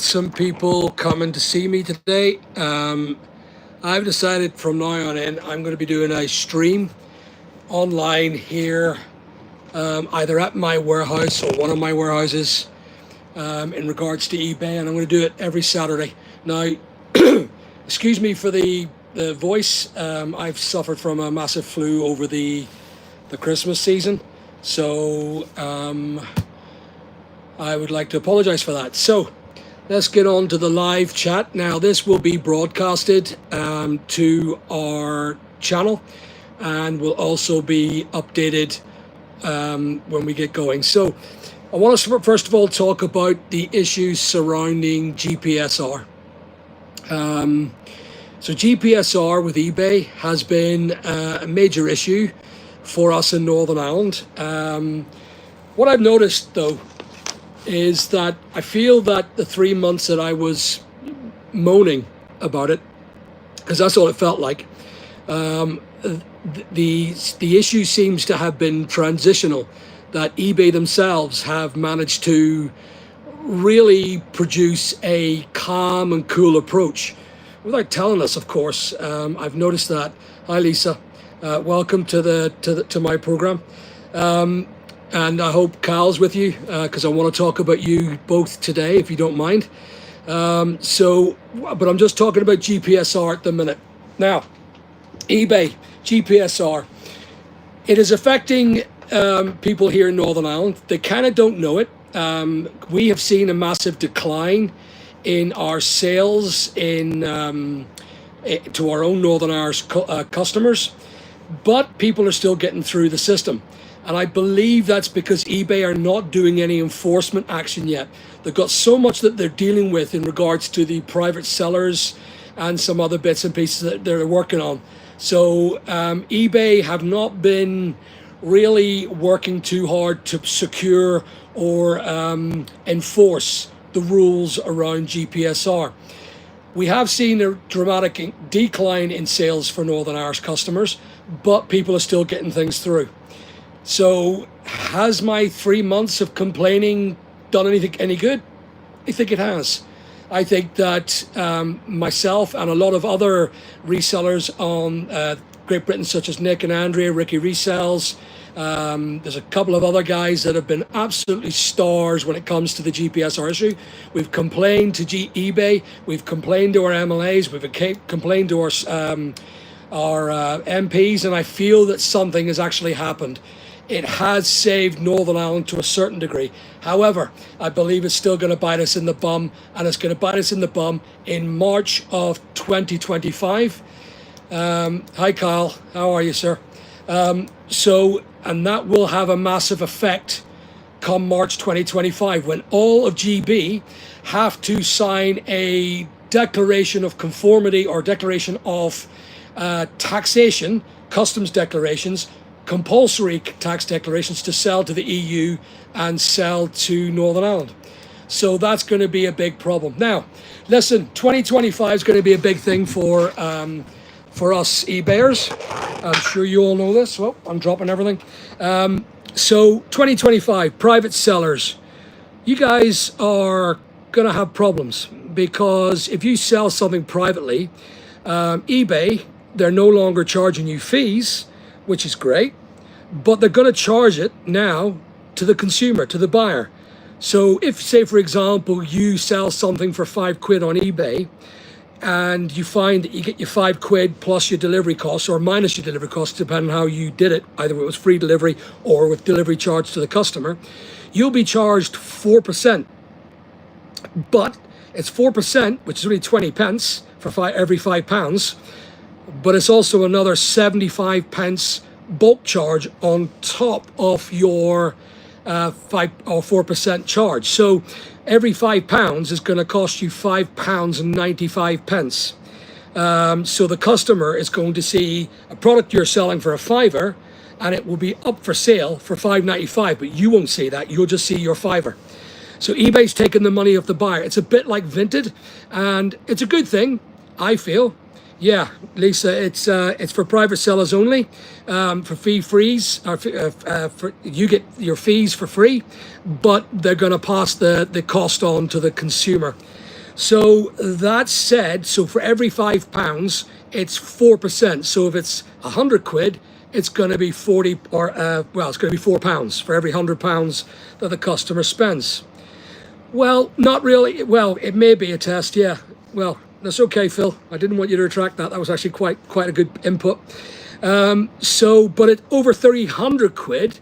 Some people coming to see me today. I've decided from now on in, I'm going to be doing a stream online here, either at my warehouse or one of my warehouses, in regards to eBay, and I'm going to do it every Saturday. Now, excuse me for the voice. I've suffered from a massive flu over the Christmas season, so I would like to apologize for that. So let's get on to the live chat. Now, this will be broadcasted to our channel and will also be updated when we get going. So I want to first of all talk about the issues surrounding GPSR. So GPSR with eBay has been a major issue for us in Northern Ireland. What I've noticed though is that I feel that the 3 months that I was moaning about it, because that's all it felt like, the issue seems to have been transitional, that eBay themselves have managed to really produce a calm and cool approach without telling us, of course. I've noticed that. Hi Lisa, welcome to my program. And I hope Kyle's with you, because I want to talk about you both today, if you don't mind. But I'm just talking about GPSR at the minute. Now, eBay, GPSR, it is affecting people here in Northern Ireland. They kind of don't know it. We have seen a massive decline in our sales to our own Northern Irish customers, but people are still getting through the system. And I believe that's because eBay are not doing any enforcement action yet. They've got so much that they're dealing with in regards to the private sellers and some other bits and pieces that they're working on. So eBay have not been really working too hard to secure or enforce the rules around GPSR. We have seen a dramatic decline in sales for Northern Irish customers, but people are still getting things through. So has my 3 months of complaining done any good? I think it has. I think that myself and a lot of other resellers on Great Britain, such as Nick and Andrea, Ricky Resells, there's a couple of other guys that have been absolutely stars when it comes to the GPSR issue. We've complained to eBay, we've complained to our MLAs, we've complained to our MPs, and I feel that something has actually happened. It has saved Northern Ireland to a certain degree. However, I believe it's still going to bite us in the bum, and it's going to bite us in the bum in March of 2025. Hi, Kyle. How are you, sir? And that will have a massive effect come March 2025, when all of GB have to sign a declaration of conformity or declaration of taxation, customs declarations, compulsory tax declarations to sell to the EU and sell to Northern Ireland. So that's going to be a big problem. Now, listen, 2025 is going to be a big thing for us eBayers. I'm sure you all know this. Well, I'm dropping everything. So 2025, private sellers, you guys are going to have problems, because if you sell something privately, eBay, they're no longer charging you fees, which is great, but they're going to charge it now to the consumer, to the buyer. So if, say, for example, you sell something for £5 on eBay, and you find that you get your £5 plus your delivery costs or minus your delivery costs, depending on how you did it, either it was free delivery or with delivery charge to the customer, you'll be charged 4%. But it's 4%, which is only 20 pence for every £5, but it's also another 75 pence bulk charge on top of your 5 or 4% charge. So every £5 is going to cost you £5.95. So the customer is going to see a product you're selling for a fiver, and it will be up for sale for £5.95, but you won't see that. You'll just see your fiver. So eBay's taking the money off the buyer. It's a bit like Vinted, and it's a good thing, I feel. Yeah, Lisa, it's for private sellers only, for fee-frees. You get your fees for free, but they're going to pass the cost on to the consumer. So that said, so for every £5, it's 4%. So if it's 100 quid, it's going to be 40, or it's going to be £4 for every £100 that the customer spends. Well, not really. Well, it may be a test, yeah. Well, that's okay, Phil. I didn't want you to retract that. That was actually quite a good input. But at over 300 quid,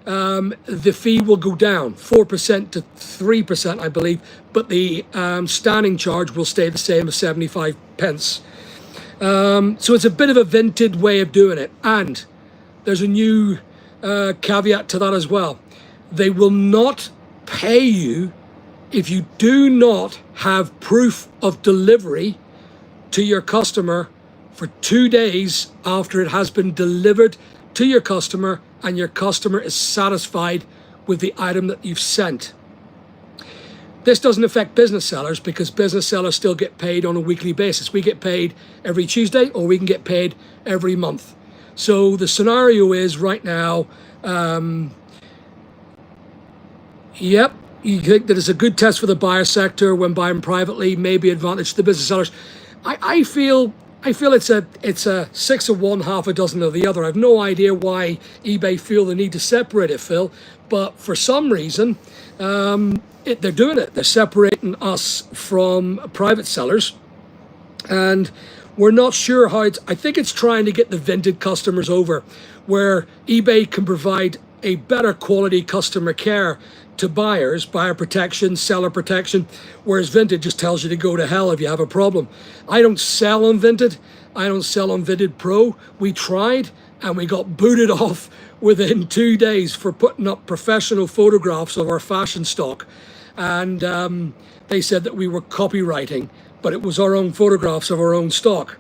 the fee will go down 4% to 3%, I believe, but the standing charge will stay the same as 75 pence. So it's a bit of a vintage way of doing it. And there's a new caveat to that as well. They will not pay you if you do not have proof of delivery to your customer for 2 days after it has been delivered to your customer and your customer is satisfied with the item that you've sent. This doesn't affect business sellers because business sellers still get paid on a weekly basis. We get paid every Tuesday, or we can get paid every month. So the scenario is right now, you think that it's a good test for the buyer sector when buying privately, maybe advantage to the business sellers. I feel it's a 6 of one, half a dozen of the other. I've no idea why eBay feel the need to separate it, Phil, but for some reason, they're doing it. They're separating us from private sellers, and we're not sure how I think it's trying to get the Vinted customers over, where eBay can provide a better quality customer care to buyers, buyer protection, seller protection, whereas Vinted just tells you to go to hell if you have a problem. I don't sell on Vinted. I don't sell on Vinted Pro. We tried and we got booted off within 2 days for putting up professional photographs of our fashion stock. And they said that we were copywriting, but it was our own photographs of our own stock.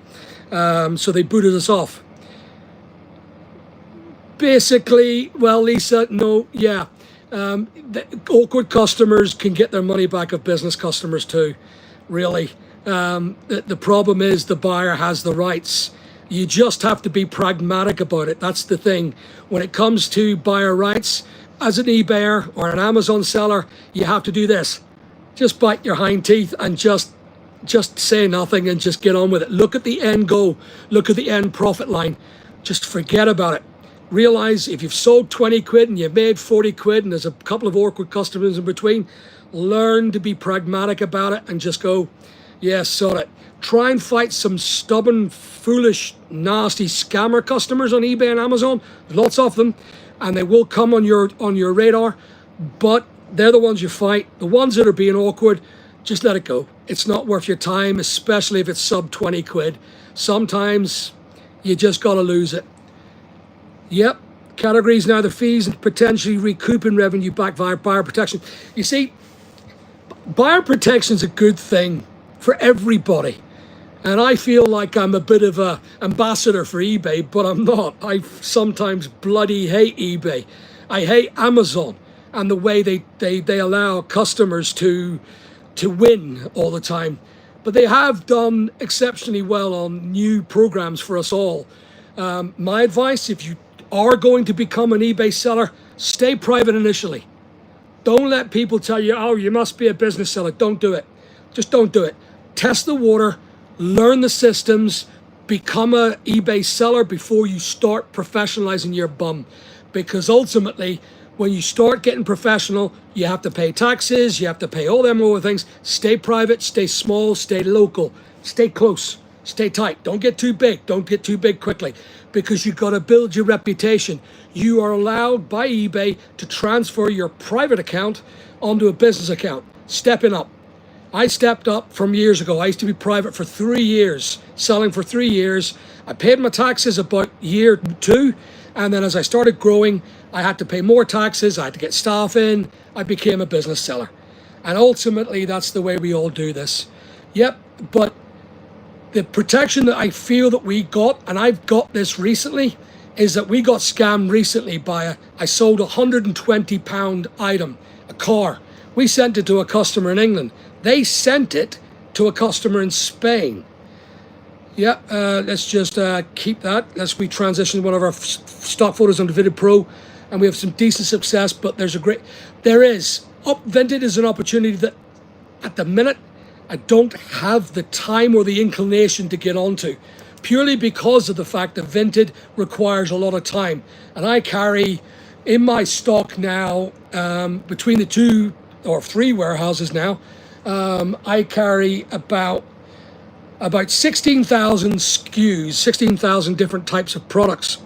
So they booted us off. Basically, well, Lisa, no, yeah. The awkward customers can get their money back of business customers too, really. The problem is the buyer has the rights. You just have to be pragmatic about it. That's the thing. When it comes to buyer rights, as an eBayer or an Amazon seller, you have to do this. Just bite your hind teeth and just say nothing and just get on with it. Look at the end goal. Look at the end profit line. Just forget about it. Realize if you've sold 20 quid and you've made 40 quid and there's a couple of awkward customers in between, learn to be pragmatic about it and just go, yeah, sod it. Try and fight some stubborn, foolish, nasty scammer customers on eBay and Amazon. There's lots of them, and they will come on your radar, but they're the ones you fight. The ones that are being awkward, just let it go. It's not worth your time, especially if it's sub 20 quid. Sometimes you just got to lose it. Yep, categories now the fees and potentially recouping revenue back via buyer protection. You see, buyer protection is a good thing for everybody. And I feel like I'm a bit of a ambassador for eBay, but I'm not. I sometimes bloody hate eBay. I hate Amazon and the way they allow customers to win all the time. But they have done exceptionally well on new programs for us all. My advice, if you are going to become an eBay seller, stay private initially. Don't let people tell you, oh, you must be a business seller. Don't do it. Just don't do it. Test the water, learn the systems, become an eBay seller before you start professionalizing your bum. Because ultimately, when you start getting professional, you have to pay taxes, you have to pay all them other things. Stay private, stay small, stay local, stay close. Stay tight. Don't get too big. Don't get too big quickly, because you've got to build your reputation. You are allowed by eBay to transfer your private account onto a business account. Stepping up. I stepped up from years ago. I used to be private for 3 years, selling for 3 years. I paid my taxes about year 2. And then as I started growing, I had to pay more taxes. I had to get staff in. I became a business seller. And ultimately, that's the way we all do this. Yep, but the protection that I feel that we got, and I've got this recently, is that we got scammed recently by I sold a £120 item, a car. We sent it to a customer in England. They sent it to a customer in Spain. Yeah, let's just keep that. We transition one of our stock photos onto Vinted Pro, and we have some decent success, but Vinted is an opportunity that at the minute, I don't have the time or the inclination to get onto, purely because of the fact that Vinted requires a lot of time. And I carry in my stock now, between the 2 or 3 warehouses now, I carry about 16,000 SKUs, 16,000 different types of products.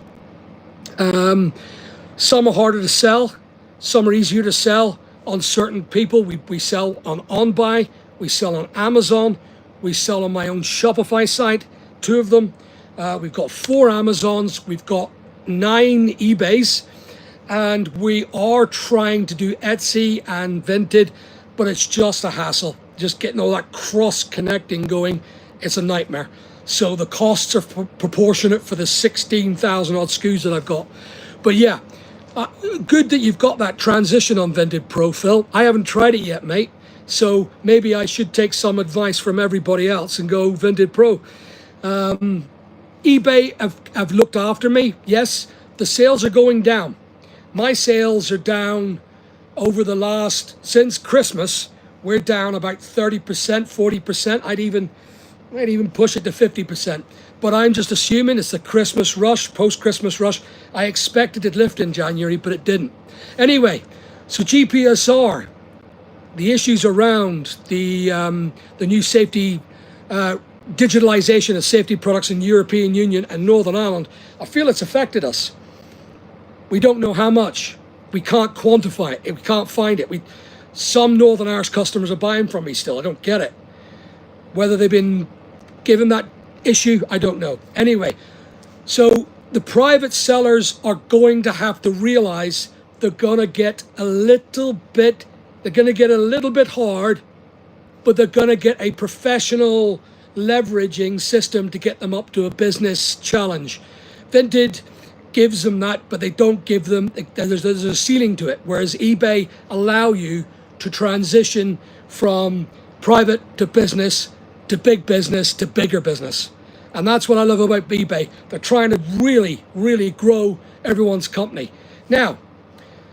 Some are harder to sell, some are easier to sell on certain people. We sell on OnBuy, we sell on Amazon, we sell on my own Shopify site, 2 of them. We've got 4 Amazons, we've got 9 eBays, and we are trying to do Etsy and Vinted, but it's just a hassle. Just getting all that cross-connecting going, it's a nightmare. So the costs are proportionate for the 16,000 odd SKUs that I've got. But yeah, good that you've got that transition on Vinted Pro, Phil. I haven't tried it yet, mate. So maybe I should take some advice from everybody else and go Vinted Pro. eBay have looked after me. Yes, the sales are going down. My sales are down over the since Christmas, we're down about 30%, 40%. I'd even push it to 50%. But I'm just assuming it's the Christmas rush, post-Christmas rush. I expected it to lift in January, but it didn't. Anyway, so GPSR, the issues around the new safety, digitalization of safety products in European Union and Northern Ireland, I feel it's affected us. We don't know how much. We can't quantify it. We can't find it. Some Northern Irish customers are buying from me still. I don't get it. Whether they've been given that issue, I don't know. Anyway, so the private sellers are going to have to realize they're going to get a little bit hard, but they're going to get a professional leveraging system to get them up to a business challenge. Vinted gives them that, but they don't give them, there's a ceiling to it, whereas eBay allow you to transition from private to business to big business to bigger business. And that's what I love about eBay. They're trying to really, really grow everyone's company. Now,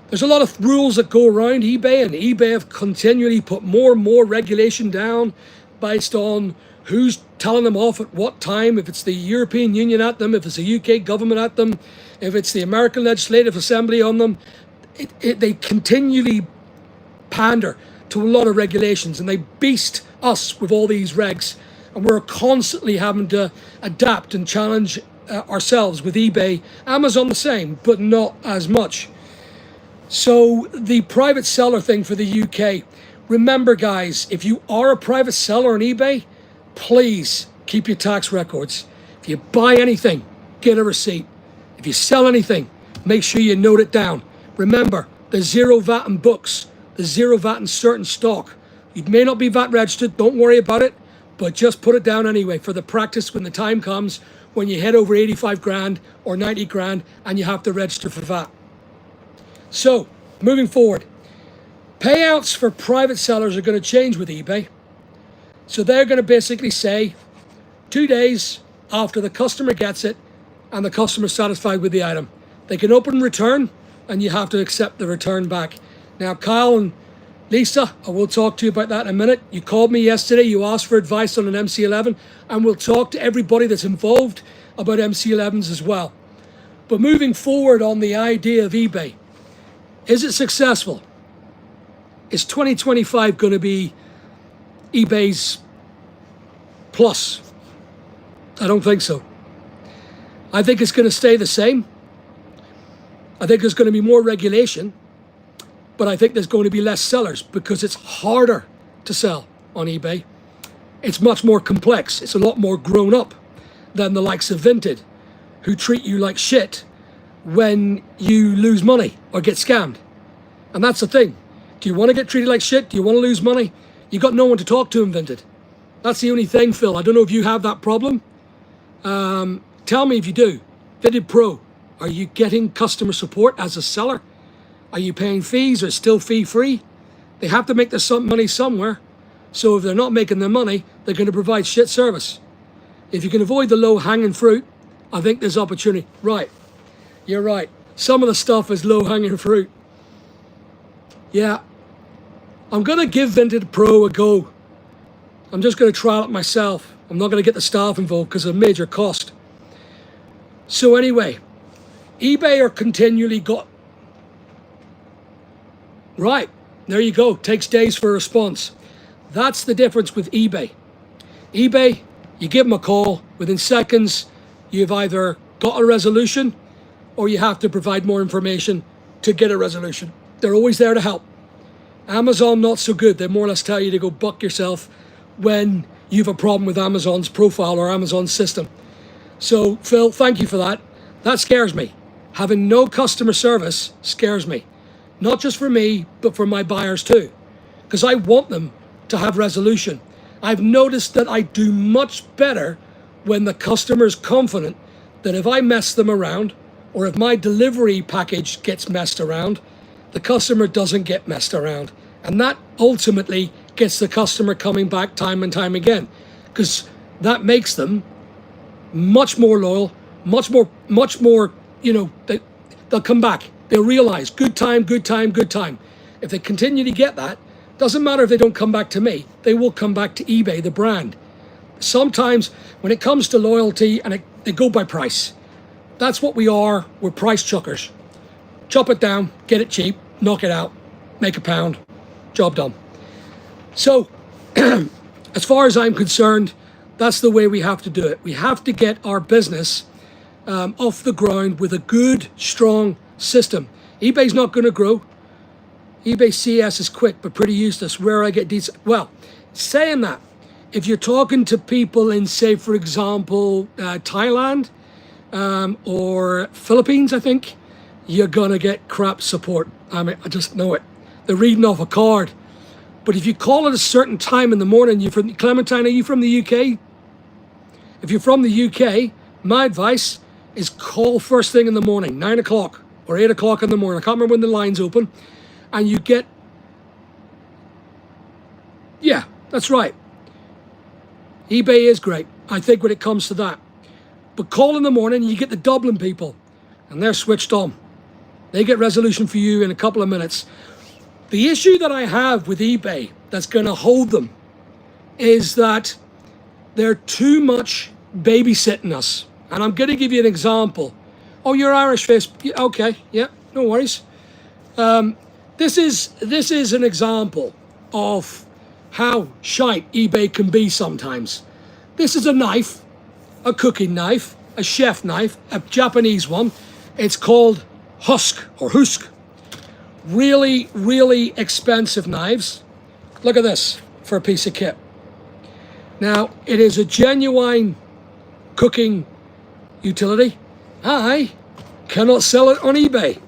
there's a lot of rules that go around eBay, and eBay have continually put more and more regulation down based on who's telling them off at what time, if it's the European Union at them, if it's the UK government at them, if it's the American Legislative Assembly on them. They continually pander to a lot of regulations, and they beast us with all these regs, and we're constantly having to adapt and challenge ourselves with eBay. Amazon the same, but not as much. So the private seller thing for the UK, remember guys, if you are a private seller on eBay, please keep your tax records. If you buy anything, get a receipt. If you sell anything, make sure you note it down. Remember, there's 0 VAT in books, there's 0 VAT in certain stock. You may not be VAT registered, don't worry about it, but just put it down anyway for the practice when the time comes, when you head over 85 grand or 90 grand and you have to register for VAT. So, moving forward, payouts for private sellers are going to change with eBay. So they're going to basically say 2 days after the customer gets it and the customer's satisfied with the item, they can open and return, and you have to accept the return back. Now, Kyle and Lisa, I will talk to you about that in a minute. You called me yesterday, you asked for advice on an MC11, and we'll talk to everybody that's involved about MC11s as well. But moving forward on the idea of eBay, is it successful? Is 2025 going to be eBay's plus? I don't think so. I think it's going to stay the same. I think there's going to be more regulation, but I think there's going to be less sellers because it's harder to sell on eBay. It's much more complex. It's a lot more grown up than the likes of Vinted, who treat you like shit when you lose money or get scammed. And that's the thing. Do you want to get treated like shit? Do you want to lose money? You got no one to talk to in Vinted. That's the only thing, Phil. I don't know if you have that problem. Tell me if you do. Vinted Pro, are you getting customer support as a seller? Are you paying fees or still fee-free? They have to make their money somewhere. So if they're not making their money, they're going to provide shit service. If you can avoid the low-hanging fruit, I think there's opportunity. Right. You're right. Some of the stuff is low-hanging fruit. Yeah. I'm going to give Vinted Pro a go. I'm just going to trial it myself. I'm not going to get the staff involved because of a major cost. So anyway, eBay are continually got... Right, there you go. Takes days for a response. That's the difference with eBay. eBay, you give them a call. Within seconds, you've either got a resolution or you have to provide more information to get a resolution. They're always there to help. Amazon, not so good. They more or less tell you to go buck yourself when you have a problem with Amazon's profile or Amazon's system. So, Phil, thank you for that. That scares me. Having no customer service scares me. Not just for me, but for my buyers too. Because I want them to have resolution. I've noticed that I do much better when the customer's confident that if I mess them around, or if my delivery package gets messed around, the customer doesn't get messed around. And that ultimately gets the customer coming back time and time again, because that makes them much more loyal, much more, they'll come back. They'll realize good time, good time, good time. If they continue to get that, doesn't matter if they don't come back to me, they will come back to eBay, the brand. Sometimes when it comes to loyalty, and they go by price. That's what we are. We're price chuckers. Chop it down, get it cheap, knock it out, make a pound, job done. So, as far as I'm concerned, that's the way we have to do it. We have to get our business off the ground with a good, strong system. eBay's not going to grow. eBay CS is quick, but pretty useless. Where I get decent. Well, saying that, if you're talking to people in, say, for example, Thailand or Philippines, I think, you're going to get crap support. I mean, I just know it. They're reading off a card. But if you call at a certain time in the morning, you're from Clementine, are you from the UK? If you're from the UK, my advice is call first thing in the morning, 9 o'clock or 8 o'clock in the morning. I can't remember when the line's open. And you get, yeah, that's right. eBay is great, I think, when it comes to that. But call in the morning, you get the Dublin people, and they're switched on. They get resolution for you in a couple of minutes. The issue that I have with eBay that's going to hold them is that they're too much babysitting us. And I'm going to give you an example. Oh, you're Irish face. Okay, yeah, no worries. This is an example of how shite eBay can be sometimes. This is a knife, a cooking knife, a chef knife, a Japanese one. It's called Husk or Husk. Really, really expensive knives. Look at this for a piece of kit. Now, it is a genuine cooking utility. I cannot sell it on eBay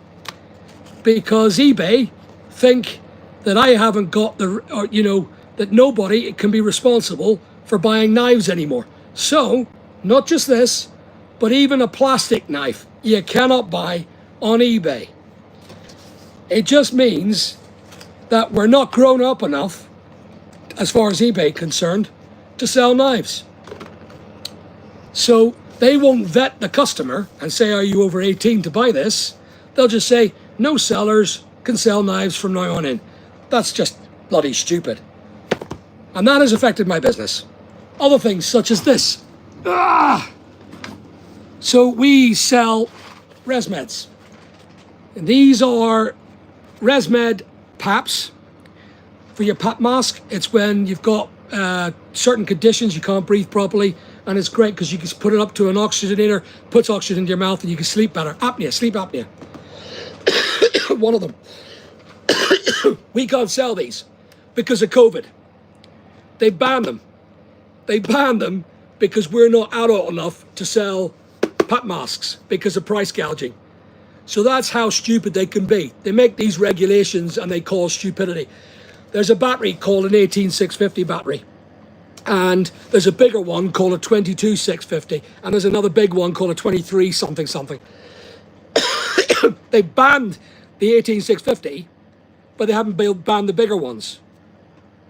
because eBay think that I haven't got that nobody can be responsible for buying knives anymore. So, not just this, but even a plastic knife you cannot buy on eBay. It just means that we're not grown up enough, as far as eBay concerned, to sell knives. So they won't vet the customer and say, are you over 18 to buy this? They'll just say, no sellers can sell knives from now on in. That's just bloody stupid. And that has affected my business. Other things such as this. So we sell ResMeds. And these are ResMed PAPs. For your PAP mask, it's when you've got certain conditions, you can't breathe properly, and it's great because you can put it up to an oxygenator, puts oxygen into your mouth, and you can sleep better. Sleep apnea. One of them. We can't sell these because of COVID. They banned them. They banned them because we're not adult enough to sell PAP masks because of price gouging. So that's how stupid they can be. They make these regulations and they cause stupidity. There's a battery called an 18650 battery. And there's a bigger one called a 22650. And there's another big one called a 23 something something. They banned the 18650, but they haven't banned the bigger ones.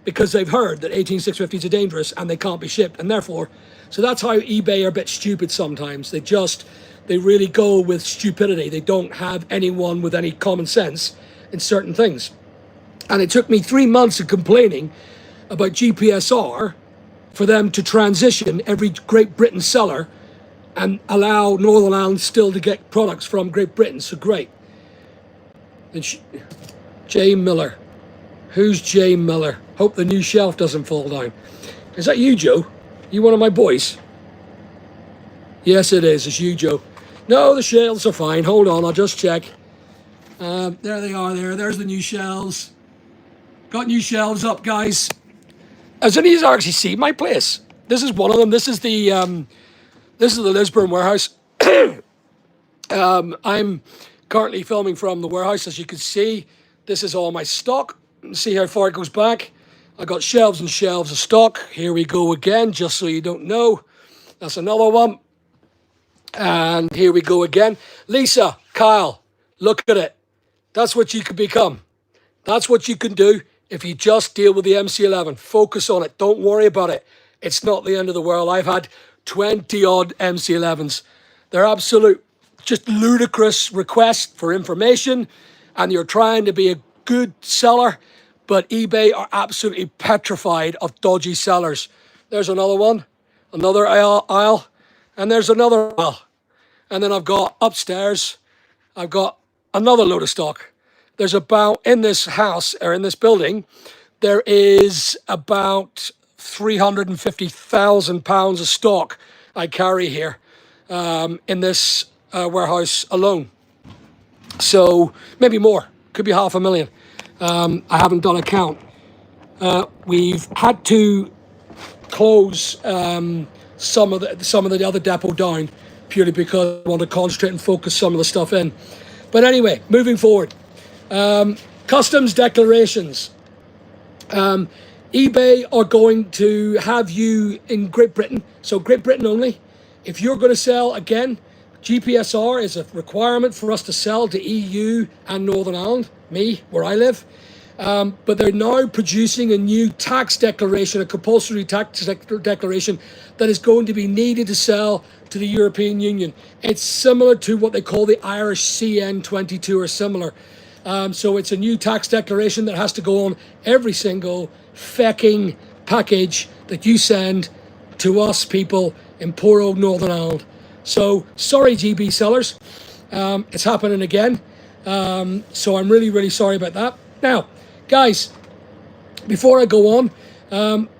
Because they've heard that 18650s are dangerous and they can't be shipped. And therefore, so that's how eBay are a bit stupid sometimes. They really go with stupidity. They don't have anyone with any common sense in certain things. And it took me 3 months of complaining about GPSR for them to transition every Great Britain seller and allow Northern Ireland still to get products from Great Britain. So great. And Jay Miller. Who's Jay Miller? Hope the new shelf doesn't fall down. Is that you, Joe? You one of my boys? Yes, it is. It's you, Joe. No, the shelves are fine. Hold on, I'll just check. There they are there. There's the new shelves. Got new shelves up, guys. As any of you actually see my place. This is one of them. This is the Lisburn warehouse. I'm currently filming from the warehouse. As you can see, this is all my stock. See how far it goes back. I got shelves and shelves of stock. Here we go again, just so you don't know. That's another one. And here we go again. Lisa, Kyle, look at it. That's what you can become. That's what you can do if you just deal with the MC11. Focus on it. Don't worry about it. It's not the end of the world. I've had 20 odd MC11s. They're absolute, just ludicrous requests for information. And you're trying to be a good seller, but eBay are absolutely petrified of dodgy sellers. There's another one, another aisle, and there's another aisle. And then I've got upstairs, I've got another load of stock. There's about, in this house, or in this building, there is about 350,000 pounds of stock I carry here in this warehouse alone. So maybe more, could be 500,000. I haven't done a count. We've had to close some of the other depot down purely because I want to concentrate and focus some of the stuff in. But anyway, moving forward. Customs declarations. eBay are going to have you in Great Britain, so Great Britain only. If you're going to sell, again, GPSR is a requirement for us to sell to EU and Northern Ireland, where I live. But they're now producing a new tax declaration, a compulsory tax declaration that is going to be needed to sell to the European Union. It's similar to what they call the Irish CN22 or similar. So it's a new tax declaration that has to go on every single fecking package that you send to us people in poor old Northern Ireland. So sorry, GB sellers, it's happening again. So I'm really, really sorry about that. Now, guys, before I go on,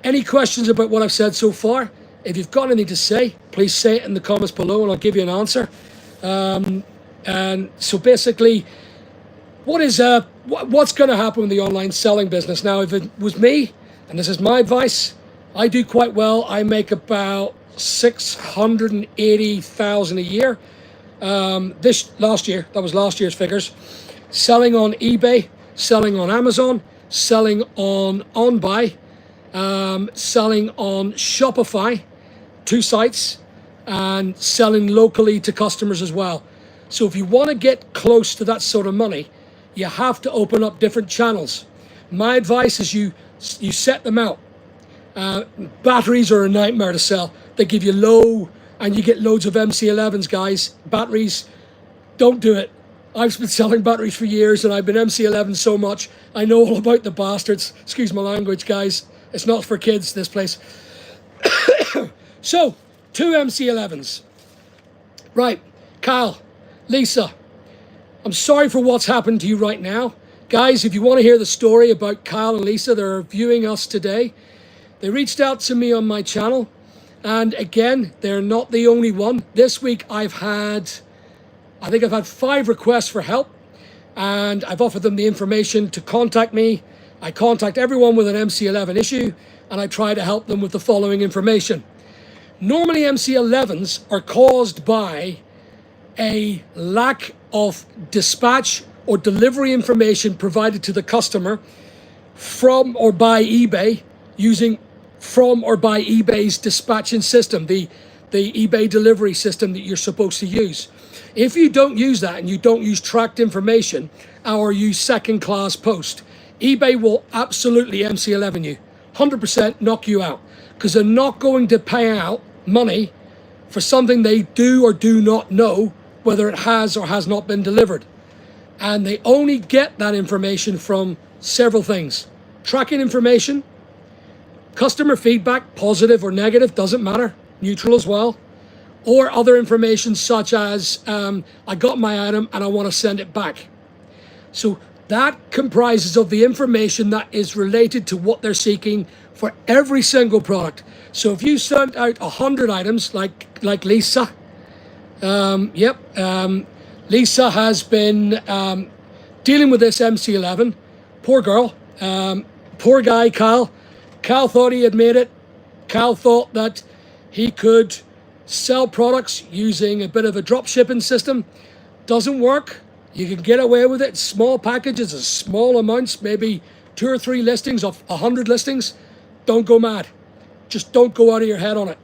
any questions about what I've said so far? If you've got anything to say, please say it in the comments below and I'll give you an answer. And so basically, what's going to happen with the online selling business? Now, if it was me, and this is my advice, I do quite well. I make about 680,000 a year. Last year, that was last year's figures. Selling on eBay, selling on Amazon, selling on OnBuy, selling on Shopify, 2 sites, and selling locally to customers as well. So if you want to get close to that sort of money, you have to open up different channels. My advice is you set them out. Batteries are a nightmare to sell. They give you low, and you get loads of MC11s, guys. Batteries, don't do it. I've been selling batteries for years, and I've been MC11 so much, I know all about the bastards. Excuse my language, guys. It's not for kids, this place. So, 2 MC11s. Right, Kyle, Lisa, I'm sorry for what's happened to you right now. Guys, if you want to hear the story about Kyle and Lisa, they're viewing us today. They reached out to me on my channel. And again, they're not the only one. This week I think I've had 5 requests for help. And I've offered them the information to contact me. I contact everyone with an MC11 issue. And I try to help them with the following information. Normally MC11s are caused by a lack of dispatch or delivery information provided to the customer from or by eBay using from or by eBay's dispatching system, the eBay delivery system that you're supposed to use. If you don't use that and you don't use tracked information or use second-class post, eBay will absolutely MC11 you, 100% knock you out, because they're not going to pay out money for something they do or do not know whether it has or has not been delivered. And they only get that information from several things: tracking information, Customer feedback, positive or negative, doesn't matter, neutral as well. Or other information such as, I got my item and I want to send it back. So that comprises of the information that is related to what they're seeking for every single product. So if you sent out 100 items, like Lisa, Lisa has been dealing with this MC11. Poor girl. Poor guy, Kyle. Kyle thought he had made it. Kyle thought that he could sell products using a bit of a drop shipping system. Doesn't work. You can get away with it. Small packages, small amounts, maybe 2 or 3 listings of 100 listings. Don't go mad. Just don't go out of your head on it.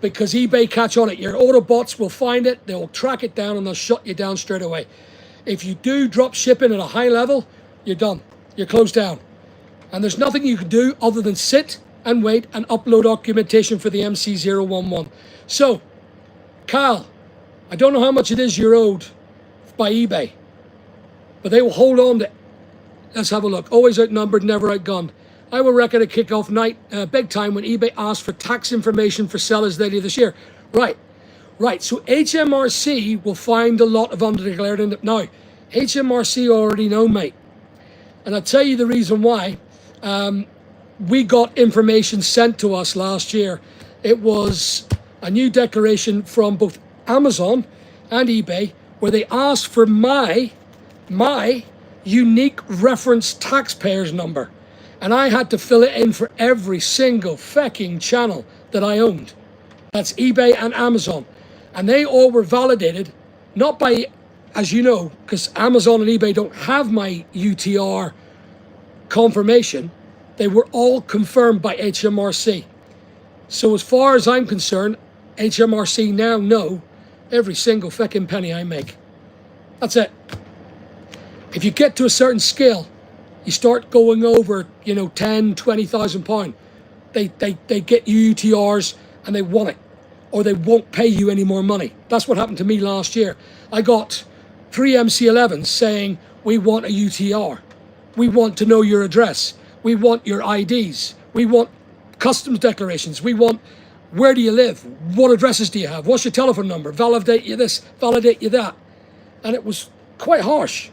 Because eBay catch on it. Your auto bots will find it, they'll track it down, and they'll shut you down straight away. If you do drop shipping at a high level, you're done. You're closed down. And there's nothing you can do other than sit and wait and upload documentation for the MC011. So, Kyle, I don't know how much it is you're owed by eBay, but they will hold on to it. Let's have a look. Always outnumbered, never outgunned. I will reckon a kickoff night, big time, when eBay asked for tax information for sellers later this year. Right. So HMRC will find a lot of undeclared in it. Now, HMRC already know, mate. And I'll tell you the reason why. We got information sent to us last year. It was a new declaration from both Amazon and eBay where they asked for my unique reference taxpayer's number. And I had to fill it in for every single fucking channel that I owned. That's eBay and Amazon. And they all were validated, not by, as you know, because Amazon and eBay don't have my UTR confirmation. They were all confirmed by HMRC. So as far as I'm concerned, HMRC now know every single fucking penny I make. That's it. If you get to a certain scale, you start going over, 10, 20,000 pound. They get you UTRs and they want it, or they won't pay you any more money. That's what happened to me last year. I got 3 MC11s saying, we want a UTR. We want to know your address. We want your IDs. We want customs declarations. We want, where do you live? What addresses do you have? What's your telephone number? Validate you this, validate you that. And it was quite harsh.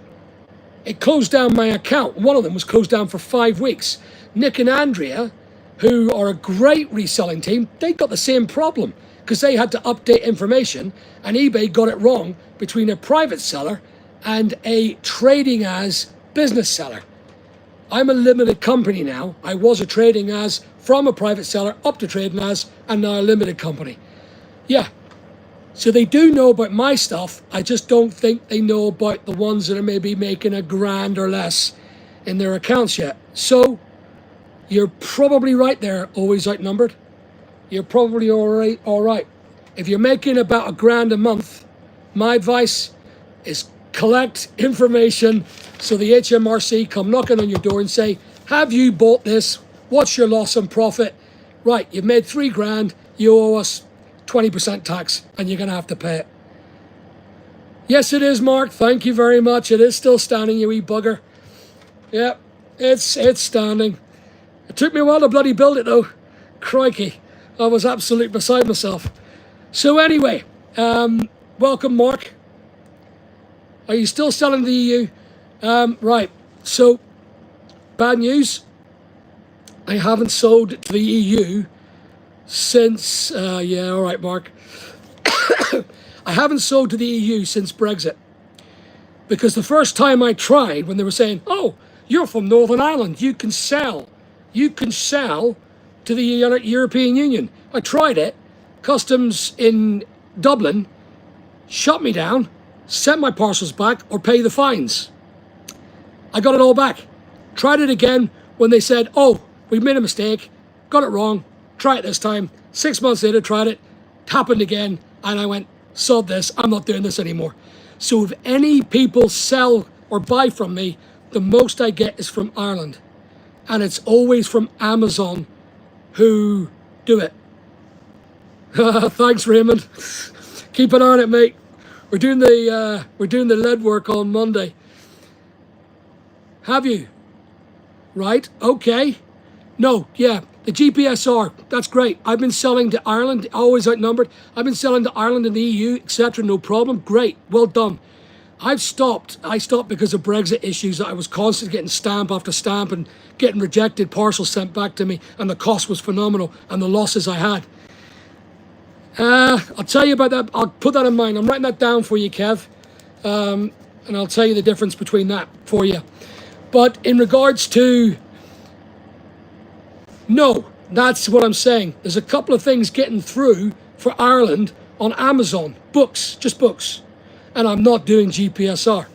It closed down my account. One of them was closed down for 5 weeks. Nick and Andrea, who are a great reselling team, they got the same problem because they had to update information, and eBay got it wrong between a private seller and a trading as business seller. I'm a limited company now. I was a trading as from a private seller up to trading as, and now a limited company. Yeah. So they do know about my stuff. I just don't think they know about the ones that are maybe making $1,000 or less in their accounts yet. So you're probably right there, always outnumbered. You're probably all right. If you're making about $1,000 a month, my advice is collect information so the HMRC come knocking on your door and say, have you bought this? What's your loss and profit? Right, you've made $3,000, you owe us 20% tax, and you're going to have to pay it. Yes, it is, Mark. Thank you very much. It is still standing, you wee bugger. Yep, it's standing. It took me a while to bloody build it, though. Crikey, I was absolutely beside myself. So anyway, welcome, Mark. Are you still selling the EU? Right, so bad news. I haven't sold to the EU since, yeah, all right, Mark. I haven't sold to the EU since Brexit. Because the first time I tried, when they were saying, oh, you're from Northern Ireland, you can sell to the European Union. I tried it. Customs in Dublin shut me down, sent my parcels back, or pay the fines. I got it all back. Tried it again when they said, oh, we made a mistake, got it wrong, try it this time. 6 months later, tried it, happened again, and I went, sod this, I'm not doing this anymore. So if any people sell or buy from me, the most I get is from Ireland. And it's always from Amazon who do it. Thanks, Raymond. Keep an eye on it, mate. We're doing the lead work on Monday. Have you? Right, okay. No, yeah, The GPSR, that's great. I've been selling to Ireland, always outnumbered. I've been selling to Ireland and the EU, etc. No problem. Great. Well done. I've stopped. I stopped because of Brexit issues. I was constantly getting stamp after stamp and getting rejected, parcels sent back to me, and the cost was phenomenal, and the losses I had. I'll tell you about that. I'll put that in mind. I'm writing that down for you, Kev, and I'll tell you the difference between that for you. But in regards to, no, that's what I'm saying. There's a couple of things getting through for Ireland on Amazon. Books, just books. And I'm not doing GPSR.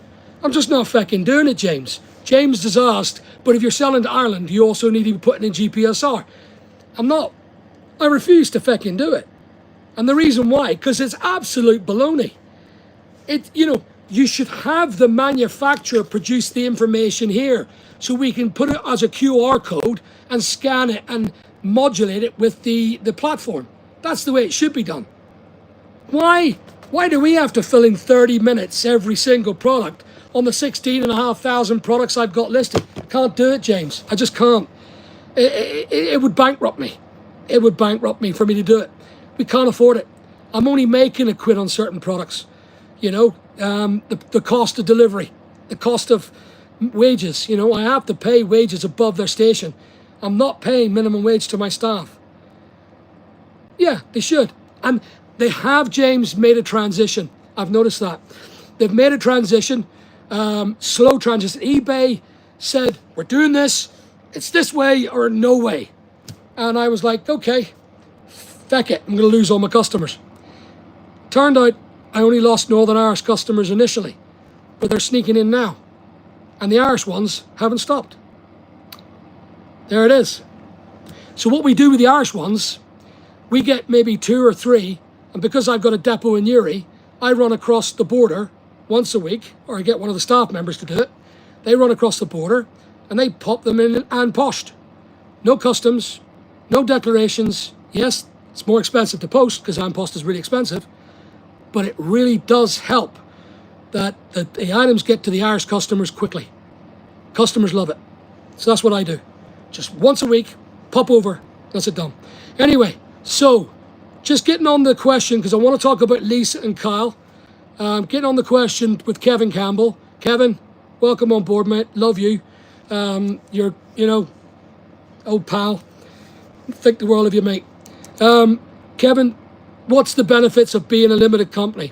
I'm just not fucking doing it, James. James has asked, but if you're selling to Ireland, you also need to be putting in GPSR. I'm not. I refuse to fucking do it. And the reason why, because it's absolute baloney. You should have the manufacturer produce the information here so we can put it as a QR code and scan it and modulate it with the platform. That's the way it should be done. Why do we have to fill in 30 minutes every single product on the 16,500 products I've got listed? Can't do it, James. I just can't. It would bankrupt me. It would bankrupt me for me to do it. We can't afford it. I'm only making a quid on certain products. The cost of delivery, the cost of wages. I have to pay wages above their station. I'm not paying minimum wage to my staff. Yeah, they should. And they have, James, made a transition. I've noticed that. They've made a transition, slow transition. eBay said, we're doing this. It's this way or no way. And I was like, okay, feck it. I'm going to lose all my customers. Turned out I only lost Northern Irish customers initially, but they're sneaking in now. And the Irish ones haven't stopped. There it is. So what we do with the Irish ones, we get maybe 2 or 3, and because I've got a depot in Uri, I run across the border once a week, or I get one of the staff members to do it. They run across the border, and they pop them in and poshed. No customs, no declarations. Yes, it's more expensive to post because post is really expensive, but it really does help that the items get to the Irish customers quickly. Customers love it. So that's what I do. Just once a week, pop over, that's it done. Anyway, so just getting on the question, because I want to talk about Lisa and Kyle. Getting on the question with Kevin Campbell. Kevin, welcome on board, mate. Love you. You're, old pal. Think the world of you, mate. Kevin, what's the benefits of being a limited company?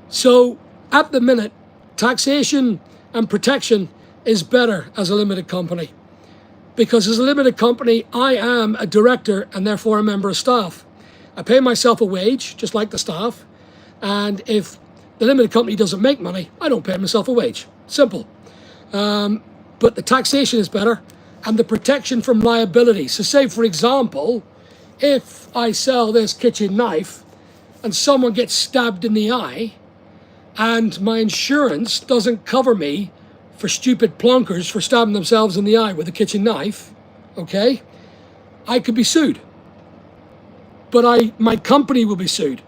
So at the minute, taxation and protection is better as a limited company. Because as a limited company, I am a director and therefore a member of staff. I pay myself a wage, just like the staff. And if the limited company doesn't make money, I don't pay myself a wage. Simple. But the taxation is better and the protection from liability. So say, for example, if I sell this kitchen knife and someone gets stabbed in the eye and my insurance doesn't cover me for stupid plonkers for stabbing themselves in the eye with a kitchen knife, okay, I could be sued. But my company will be sued.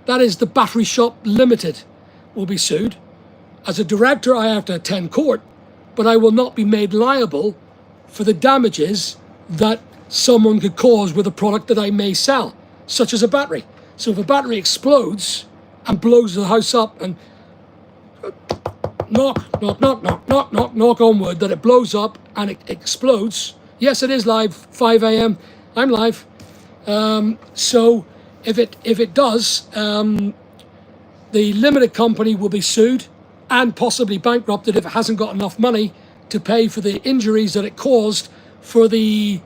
That is, the Battery Shop Limited will be sued. As a director, I have to attend court, but I will not be made liable for the damages that someone could cause with a product that I may sell, such as a battery. So if a battery explodes and blows the house up and knock on wood, that it blows up and it explodes. Yes, it is live, 5 a.m. I'm live. So if it does, the limited company will be sued and possibly bankrupted if it hasn't got enough money to pay for the injuries that it caused for the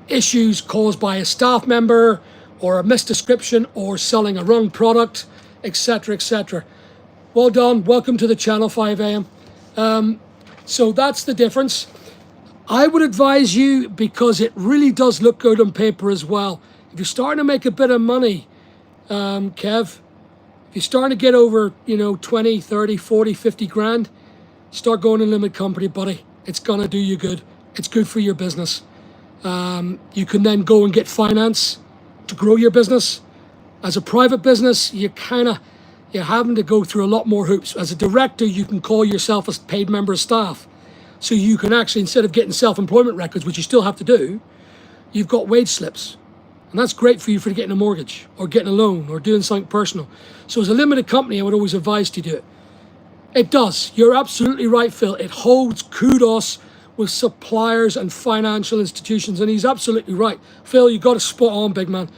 issues caused by a staff member or a misdescription or selling a wrong product, etc., etc. Well done. Welcome to the channel, 5 a.m. So that's the difference. I would advise you, because it really does look good on paper as well. If you're starting to make a bit of money, Kev, if you're starting to get over, 20, 30, 40, 50 grand, start going to limited company, buddy. It's going to do you good. It's good for your business. You can then go and get finance to grow your business. As a private business, you're having to go through a lot more hoops. As a director, you can call yourself a paid member of staff. So you can actually, instead of getting self-employment records, which you still have to do, you've got wage slips. And that's great for you for getting a mortgage or getting a loan or doing something personal. So as a limited company, I would always advise to do it. It does. You're absolutely right, Phil. It holds kudos with suppliers and financial institutions. And he's absolutely right. Phil, you got to spot on, big man.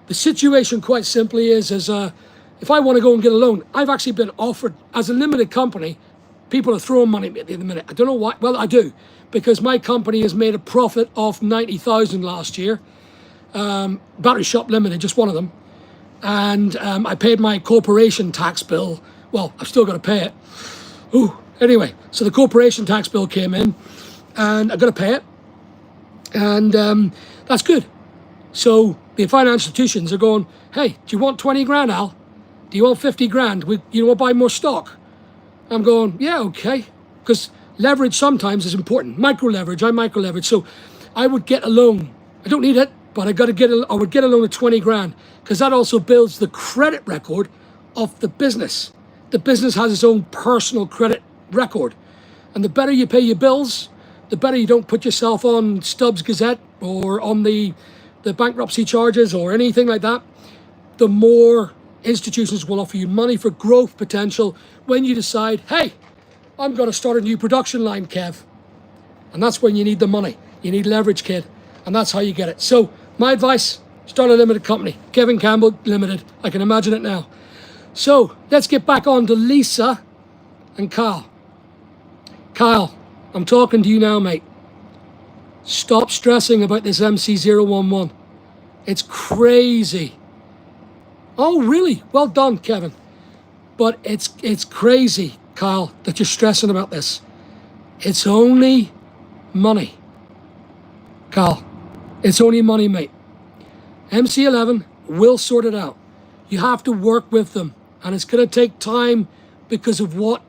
The situation quite simply is if I want to go and get a loan, I've actually been offered, as a limited company, people are throwing money at me at the minute. I don't know why. Well, I do. Because my company has made a profit of 90,000 last year. Battery Shop Limited, just one of them. And I paid my corporation tax bill. Well, I've still got to pay it. Ooh, anyway, so the corporation tax bill came in and I've got to pay it. And that's good. So the financial institutions are going, hey, do you want 20 grand, Al? Do you want 50 grand? You want to buy more stock? I'm going, yeah, okay. Because leverage sometimes is important. Micro leverage, I micro leverage. So I would get a loan. I don't need it, but I would get a loan of 20 grand because that also builds the credit record of the business. The business has its own personal credit record. And the better you pay your bills, the better you don't put yourself on Stubbs Gazette or on the bankruptcy charges or anything like that, the more institutions will offer you money for growth potential when you decide, hey, I'm going to start a new production line, Kev. And that's when you need the money. You need leverage, kid. And that's how you get it. So my advice, start a limited company. Kevin Campbell Limited. I can imagine it now. So let's get back on to Lisa and Kyle. Kyle, I'm talking to you now, mate. Stop stressing about this MC011. It's crazy. Oh, really? Well done, Kevin. But it's crazy, Kyle, that you're stressing about this. It's only money. Kyle, it's only money, mate. MC11 will sort it out. You have to work with them. And it's going to take time because of what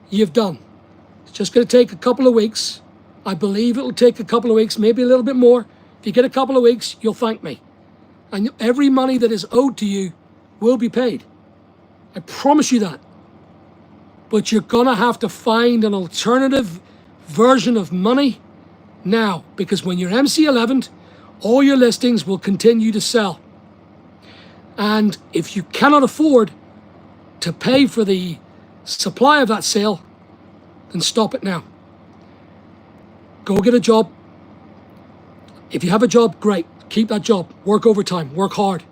you've done. It's just going to take a couple of weeks. I believe it'll take a couple of weeks, maybe a little bit more. If you get a couple of weeks, you'll thank me. And every money that is owed to you will be paid. I promise you that. But you're going to have to find an alternative version of money now. Because when you're MC11'd, all your listings will continue to sell. And if you cannot afford to pay for the supply of that sale, then stop it now. Go get a job. If you have a job, great. Keep that job. Work overtime. Work hard.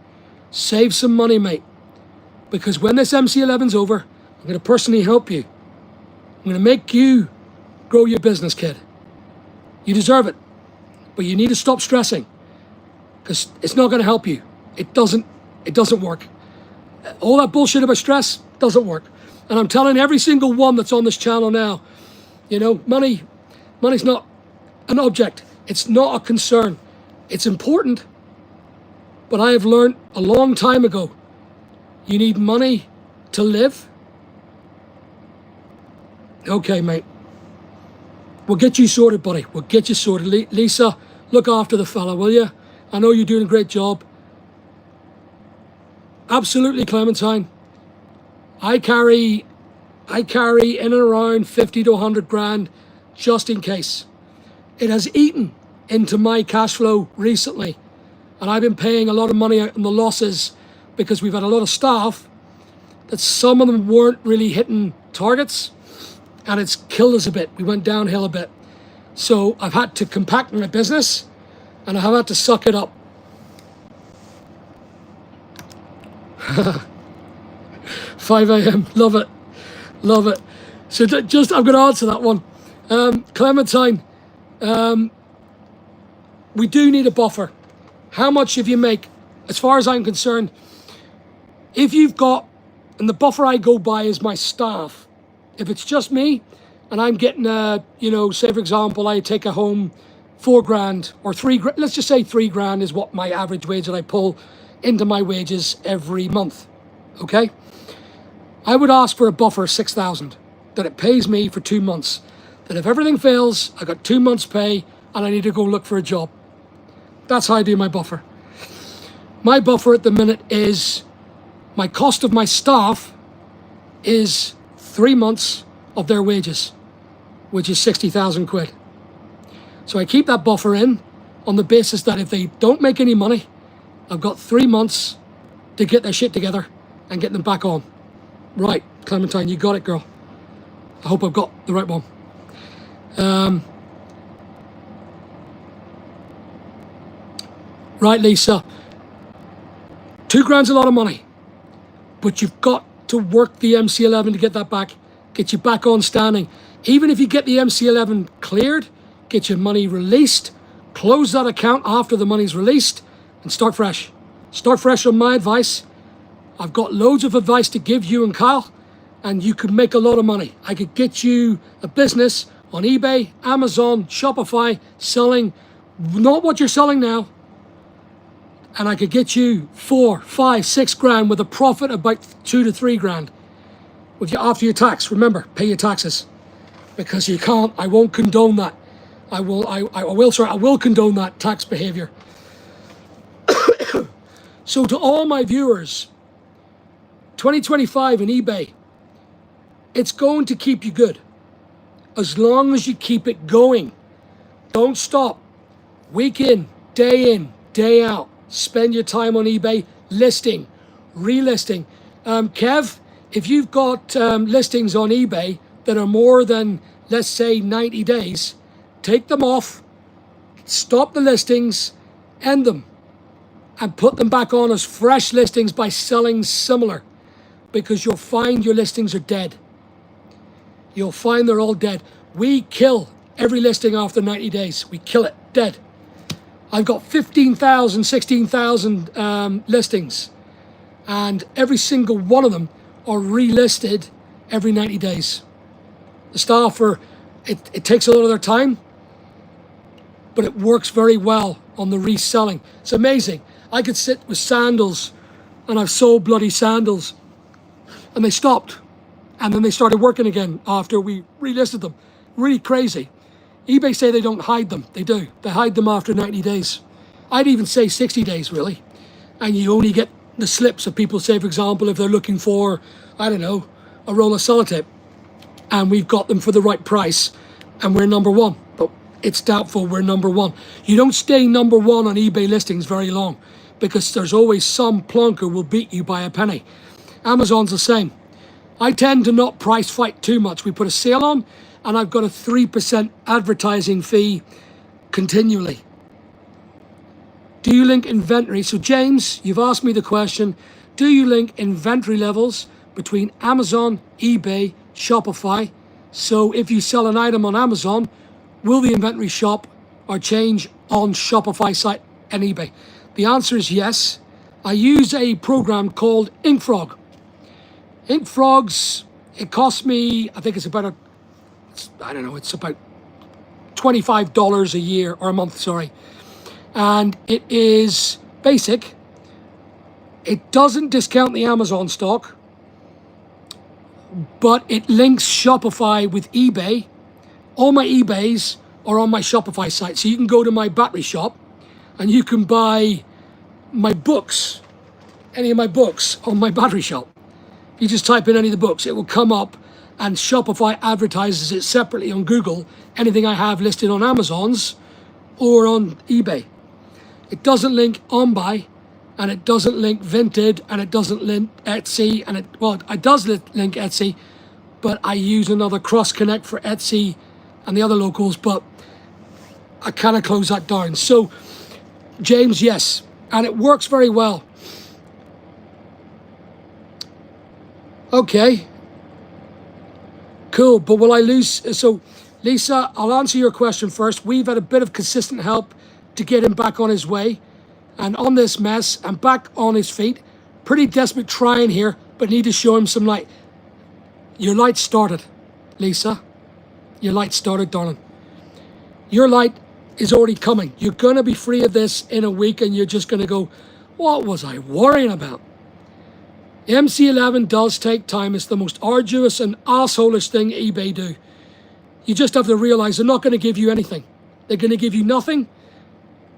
Save some money, mate. Because when this MC11's over, I'm going to personally help you. I'm going to make you grow your business, kid. You deserve it. But you need to stop stressing. Because it's not going to help you. It doesn't work. All that bullshit about stress doesn't work. And I'm telling every single one that's on this channel now, money's not an object. It's not a concern. It's important. But I have learned a long time ago, you need money to live. Okay, mate. We'll get you sorted, buddy. We'll get you sorted. Lisa, look after the fella, will you? I know you're doing a great job. Absolutely, Clementine. I carry in and around 50 to 100 grand just in case. It has eaten into my cash flow recently. And I've been paying a lot of money out in the losses because we've had a lot of staff that some of them weren't really hitting targets and it's killed us a bit. We went downhill a bit. So I've had to compact my business and I have had to suck it up. 5 a.m. Love it. Love it. So I'm going to answer that one. Clementine, we do need a buffer. How much if you make, as far as I'm concerned, if you've got, and the buffer I go by is my staff. If it's just me and I'm getting say for example, I take a home 4 grand or 3 grand, let's just say 3 grand is what my average wage that I pull into my wages every month. Okay? I would ask for a buffer of 6,000 that it pays me for 2 months. That if everything fails, I got 2 months pay and I need to go look for a job. That's how I do my buffer. My buffer at the minute is my cost of my staff is 3 months of their wages, which is 60,000 quid. So I keep that buffer in on the basis that if they don't make any money, I've got 3 months to get their shit together and get them back on. Right, Clementine, you got it, girl. I hope I've got the right one. Right, Lisa. 2 grand's a lot of money, but you've got to work the MC11 to get that back, get you back on standing. Even if you get the MC11 cleared, get your money released, close that account after the money's released, and start fresh. Start fresh on my advice. I've got loads of advice to give you and Kyle, and you could make a lot of money. I could get you a business on eBay, Amazon, Shopify, selling not what you're selling now, and I could get you 4, 5, 6 grand with a profit of about 2 to 3 grand with you after your tax. Remember, pay your taxes, because you can't. I won't condone that. I will condone that tax behavior. So to all my viewers, 2025 in eBay, it's going to keep you good as long as you keep it going. Don't stop. Week in, day out. Spend your time on eBay listing, relisting. Kev, if you've got listings on eBay that are more than, let's say, 90 days, take them off, stop the listings, end them, and put them back on as fresh listings by selling similar, because you'll find your listings are dead. You'll find they're all dead. We kill every listing after 90 days. We kill it, dead. I've got 15,000, 16,000 listings, and every single one of them are relisted every 90 days. The staff it takes a lot of their time, but it works very well on the reselling. It's amazing. I could sit with sandals, and I've sold bloody sandals, and they stopped, and then they started working again after we relisted them. Really crazy. eBay say they don't hide them. They do. They hide them after 90 days. I'd even say 60 days, really. And you only get the slips of people, say, for example, if they're looking for, I don't know, a roll of sellotape, and we've got them for the right price, and we're number one. But it's doubtful we're number one. You don't stay number one on eBay listings very long, because there's always some plonker will beat you by a penny. Amazon's the same. I tend to not price fight too much. We put a sale on, and I've got a 3% advertising fee continually. Do you link inventory? So James, you've asked me the question, do you link inventory levels between Amazon, eBay, Shopify? So if you sell an item on Amazon, will the inventory shop or change on Shopify site and eBay? The answer is yes. I use a program called InkFrog. InkFrog's, it costs me, I think it's about it's about $25 a year, or a month, sorry. And it is basic. It doesn't discount the Amazon stock, but it links Shopify with eBay. All my eBays are on my Shopify site. So you can go to my battery shop and you can buy my books, any of my books on my battery shop. You just type in any of the books, it will come up, and Shopify advertises it separately on Google, anything I have listed on Amazon's or on eBay. It doesn't link OnBuy, and it doesn't link Vinted, and it doesn't link Etsy, and it does link Etsy, but I use another cross connect for Etsy and the other locals, but I kind of close that down. So James, yes, and it works very well. Okay, cool, but will I lose? So Lisa, I'll answer your question first. We've had a bit of consistent help to get him back on his way and on this mess and back on his feet. Pretty desperate trying here, but need to show him some light. Your light started, Lisa. Your light started, darling. Your light is already coming. You're going to be free of this in a week, and you're just going to go, what was I worrying about? MC11 does take time. It's the most arduous and assholish thing eBay do. You just have to realize they're not going to give you anything. They're going to give you nothing,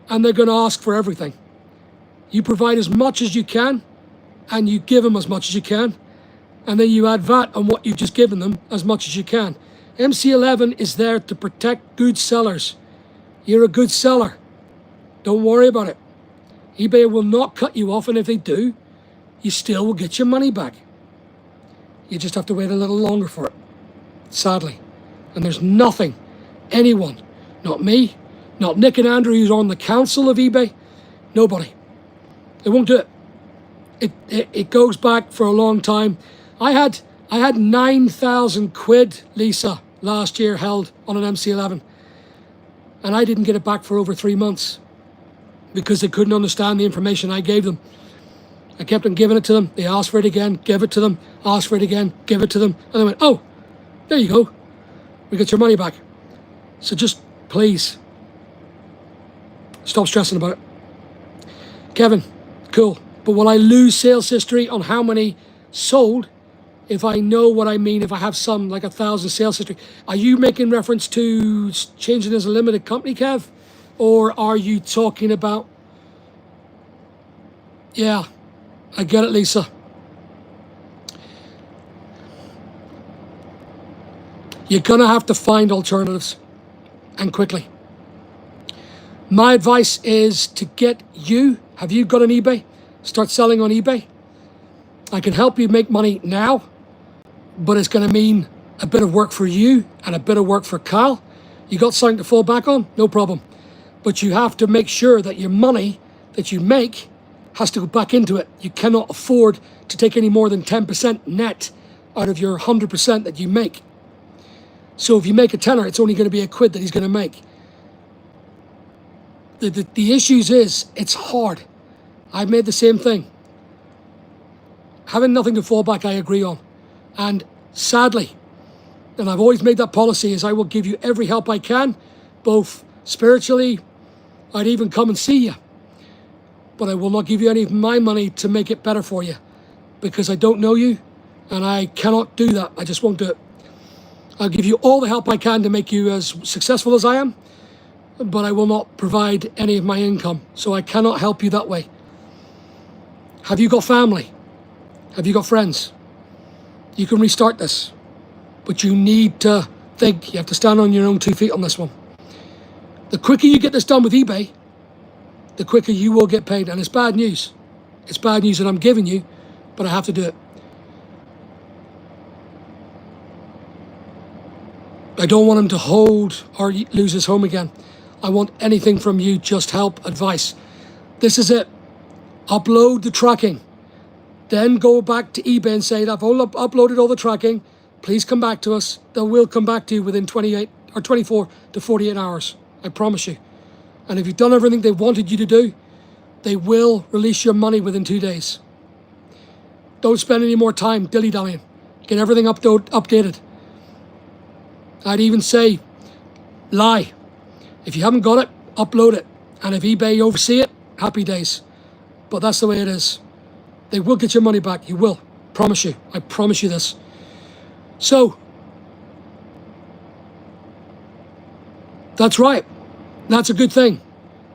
and they're going to ask for everything. You provide as much as you can, and you give them as much as you can, and then you add VAT on what you've just given them as much as you can. MC11 is there to protect good sellers. You're a good seller. Don't worry about it. eBay will not cut you off, and if they do, you still will get your money back. You just have to wait a little longer for it, sadly. And there's nothing, anyone, not me, not Nick and Andrew, who's on the council of eBay, nobody. They won't do it. It goes back for a long time. I had 9,000 quid, Lisa, last year held on an MC11, and I didn't get it back for over 3 months because they couldn't understand the information I gave them. I kept on giving it to them. They asked for it again, give it to them, asked for it again, give it to them, and they went, oh, there you go. We get your money back. So just please stop stressing about it. Kevin, cool. But will I lose sales history on how many sold if I know what I mean, if I have some, like 1,000 sales history? Are you making reference to changing as a limited company, Kev? Or are you talking about... Yeah, I get it, Lisa. You're going to have to find alternatives, and quickly. My advice is to get you... Have you got an eBay? Start selling on eBay. I can help you make money now, but it's going to mean a bit of work for you and a bit of work for Kyle. You got something to fall back on? No problem. But you have to make sure that your money that you make has to go back into it. You cannot afford to take any more than 10% net out of your 100% that you make. So if you make a tenner, it's only going to be a quid that he's going to make. The issues is, it's hard. I've made the same thing. Having nothing to fall back, I agree on. And sadly, and I've always made that policy, is I will give you every help I can, both spiritually, I'd even come and see you. But I will not give you any of my money to make it better for you, because I don't know you, and I cannot do that. I just won't do it. I'll give you all the help I can to make you as successful as I am, but I will not provide any of my income. So I cannot help you that way. Have you got family? Have you got friends? You can restart this, but you need to think. You have to stand on your own 2 feet on this one. The quicker you get this done with eBay, the quicker you will get paid. And it's bad news. It's bad news that I'm giving you, but I have to do it. I don't want him to hold or lose his home again. I want anything from you, just help, advice. This is it. Upload the tracking. Then go back to eBay and say, I've uploaded all the tracking. Please come back to us. They will come back to you within 28 or 24 to 48 hours. I promise you. And if you've done everything they wanted you to do, they will release your money within 2 days. Don't spend any more time dilly-dallying. Get everything updated. I'd even say, lie. If you haven't got it, upload it. And if eBay oversee it, happy days. But that's the way it is. They will get your money back. You will. Promise you. I promise you this. So, that's right. That's a good thing.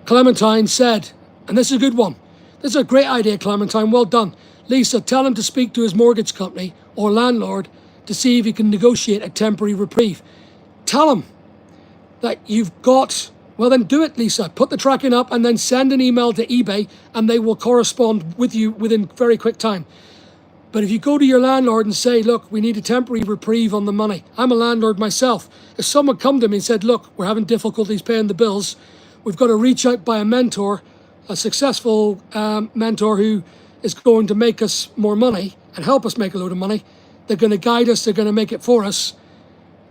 Clementine said, and this is a good one. This is a great idea, Clementine. Well done. Lisa, tell him to speak to his mortgage company or landlord to see if he can negotiate a temporary reprieve. Tell him that you've got... Well, then do it, Lisa. Put the tracking up and then send an email to eBay and they will correspond with you within very quick time. But if you go to your landlord and say, look, we need a temporary reprieve on the money. I'm a landlord myself. If someone come to me and said, look, we're having difficulties paying the bills, we've got to reach out by a mentor, a successful mentor who is going to make us more money and help us make a load of money. They're going to guide us. They're going to make it for us.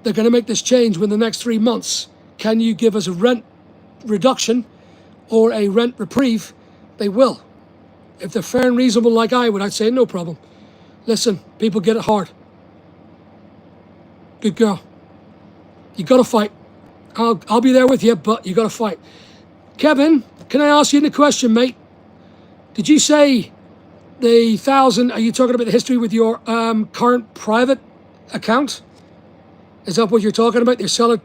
They're going to make this change within the next 3 months. Can you give us a rent reduction or a rent reprieve? They will. If they're fair and reasonable like I would, I'd say no problem. Listen, people get it hard. Good girl. You got to fight. I'll be there with you, but you got to fight. Kevin, can I ask you a question, mate? Did you say the 1,000? Are you talking about the history with your current private account? Is that what you're talking about? Your seller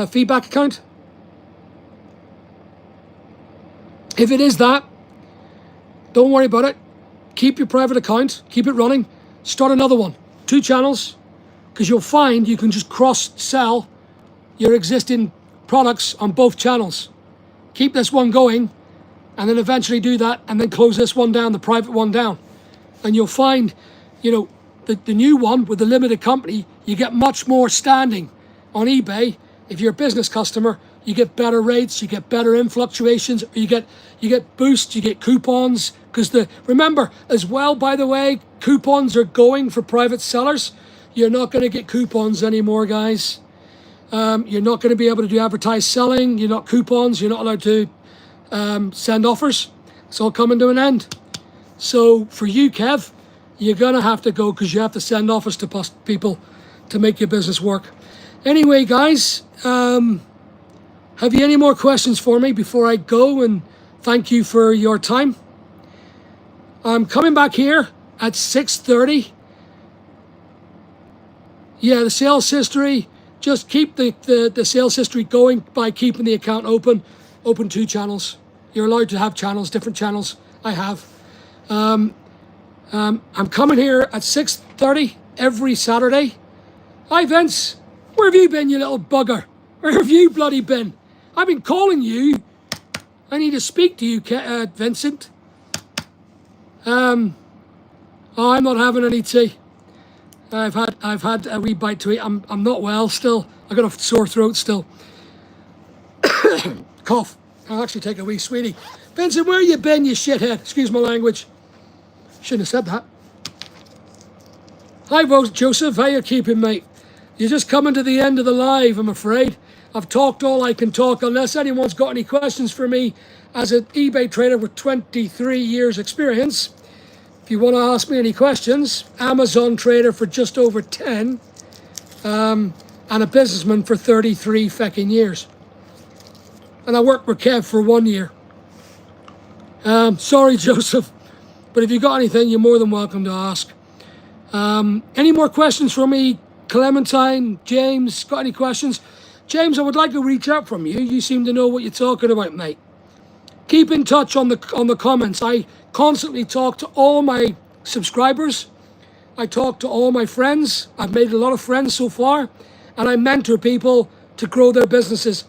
feedback account? If it is that, don't worry about it. Keep your private account, keep it running, start another one, 2 channels, because you'll find you can just cross-sell your existing products on both channels. keep this one going, and then eventually do that, and then close this one down, the private one down. And you'll find, the new one with the limited company, you get much more standing on eBay. If you're a business customer, you get better rates, you get better in fluctuations, you get boosts, you get coupons. Because remember as well, by the way, coupons are going for private sellers. You're not going to get coupons anymore, guys. You're not going to be able to do advertised selling. You're not coupons. You're not allowed to send offers. It's all coming to an end. So for you, Kev, you're going to have to go, because you have to send offers to people to make your business work. Anyway, guys, have you any more questions for me before I go? And thank you for your time. I'm coming back here at 6:30. Yeah, the sales history. Just keep the sales history going by keeping the account open. Open 2 channels. You're allowed to have channels, different channels. I have. I'm coming here at 6:30 every Saturday. Hi, Vince. Where have you been, you little bugger? Where have you bloody been? I've been calling you. I need to speak to you, Vincent. Oh, I'm not having any tea. I've had a wee bite to eat. I'm not well still. I got a sore throat still. Cough. I'll actually take a wee sweetie. Vincent, where you been, you shithead? Excuse my language. Shouldn't have said that. Hi, Joseph. How you keeping, mate? You're just coming to the end of the live, I'm afraid. I've talked all I can talk, unless anyone's got any questions for me as an eBay trader with 23 years experience. If you want to ask me any questions, Amazon trader for just over 10, and a businessman for 33 fecking years. And I worked with Kev for 1 year. Sorry, Joseph, but if you got anything, you're more than welcome to ask. Any more questions for me? Clementine, James, got any questions? James, I would like to reach out from you. You seem to know what you're talking about, mate. Keep in touch on the comments. I constantly talk to all my subscribers. I talk to all my friends. I've made a lot of friends so far, and I mentor people to grow their businesses.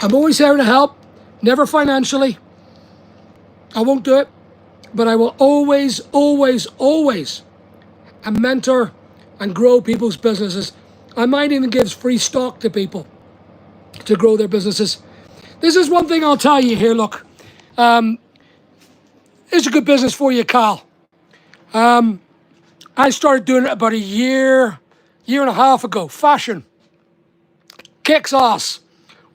I'm always here to help, never financially. I won't do it, but I will always, always, always mentor and grow people's businesses. I might even give free stock to people to grow their businesses. This is one thing I'll tell you here, look. It's a good business for you, Kyle. I started doing it about a year and a half ago. Fashion. Kicks ass.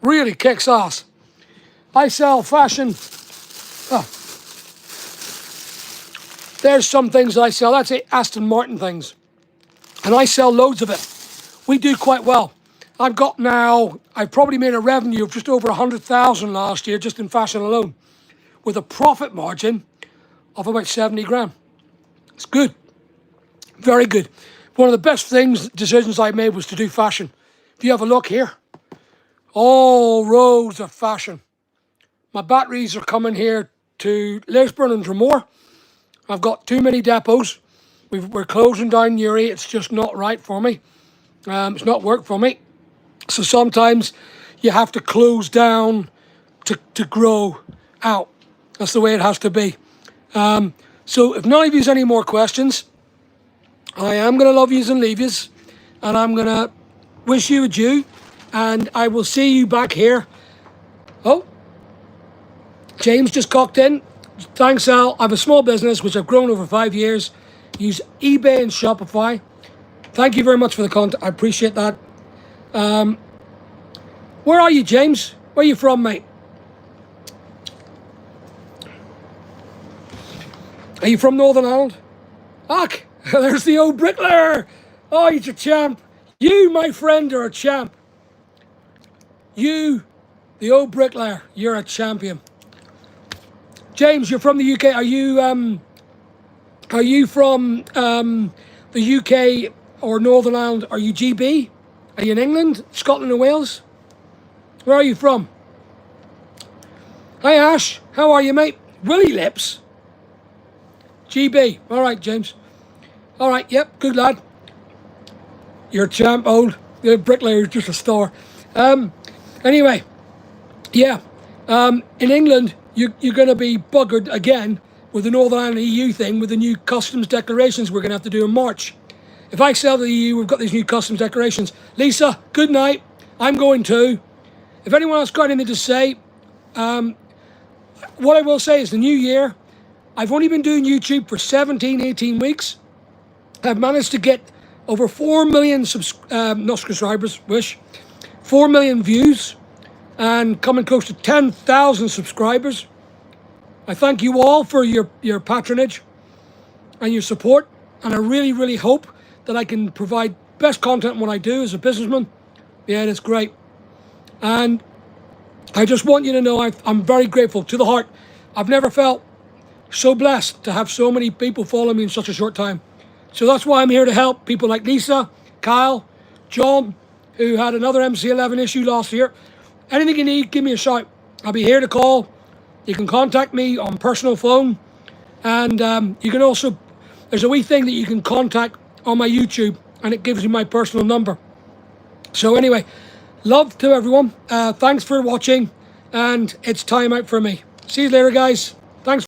Really kicks ass. I sell fashion. There's some things I sell. That's Aston Martin things. And I sell loads of it. We do quite well. I've probably made a revenue of just over 100,000 last year, just in fashion alone, with a profit margin of about 70 grand. It's good. Very good. One of the best decisions I made was to do fashion. If you have a look here, all roads of fashion. My batteries are coming here to Lisburn and Dromore. I've got too many depots. We're closing down Newry. It's just not right for me. It's not work for me. So sometimes you have to close down to grow out. That's the way it has to be. So if none of you has any more questions, I am going to love yous and leave yous. And I'm going to wish you adieu. And I will see you back here. Oh, James just cocked in. Thanks, Al. I have a small business which I've grown over 5 years. Use eBay and Shopify. Thank you very much for the content. I appreciate that. Where are you, James? Where are you from, mate? Are you from Northern Ireland? Ach, there's the old bricklayer. Oh, he's a champ. You, my friend, are a champ. You, the old bricklayer, you're a champion. James, you're from the UK. Are you from the UK or Northern Ireland? Are you GB? Are you in England, Scotland and Wales? Where are you from? Hi, Ash. How are you, mate? Willy Lips. GB. All right, James. All right, yep, good lad. You're a champ, old. The bricklayer is just a star. Anyway, yeah. In England, you're going to be buggered again with the Northern Ireland EU thing, with the new customs declarations we're going to have to do in March. If I sell to the EU, we've got these new customs declarations. Lisa, good night. I'm going too. If anyone else got anything to say, what I will say is the new year, I've only been doing YouTube for 17, 18 weeks. I've managed to get over 4 million not subscribers, 4 million views, and coming close to 10,000 subscribers. I thank you all for your patronage and your support, and I really, really hope that I can provide best content in what I do as a businessman. Yeah, it's great. And I just want you to know I'm very grateful to the heart. I've never felt so blessed to have so many people follow me in such a short time. So that's why I'm here to help people like Lisa, Kyle, John, who had another MC11 issue last year. Anything you need, give me a shout. I'll be here to call. You can contact me on personal phone. And you can also, there's a wee thing that you can contact on my YouTube, and it gives you my personal number. So anyway, love to everyone. Thanks for watching, and it's time out for me. See you later, guys.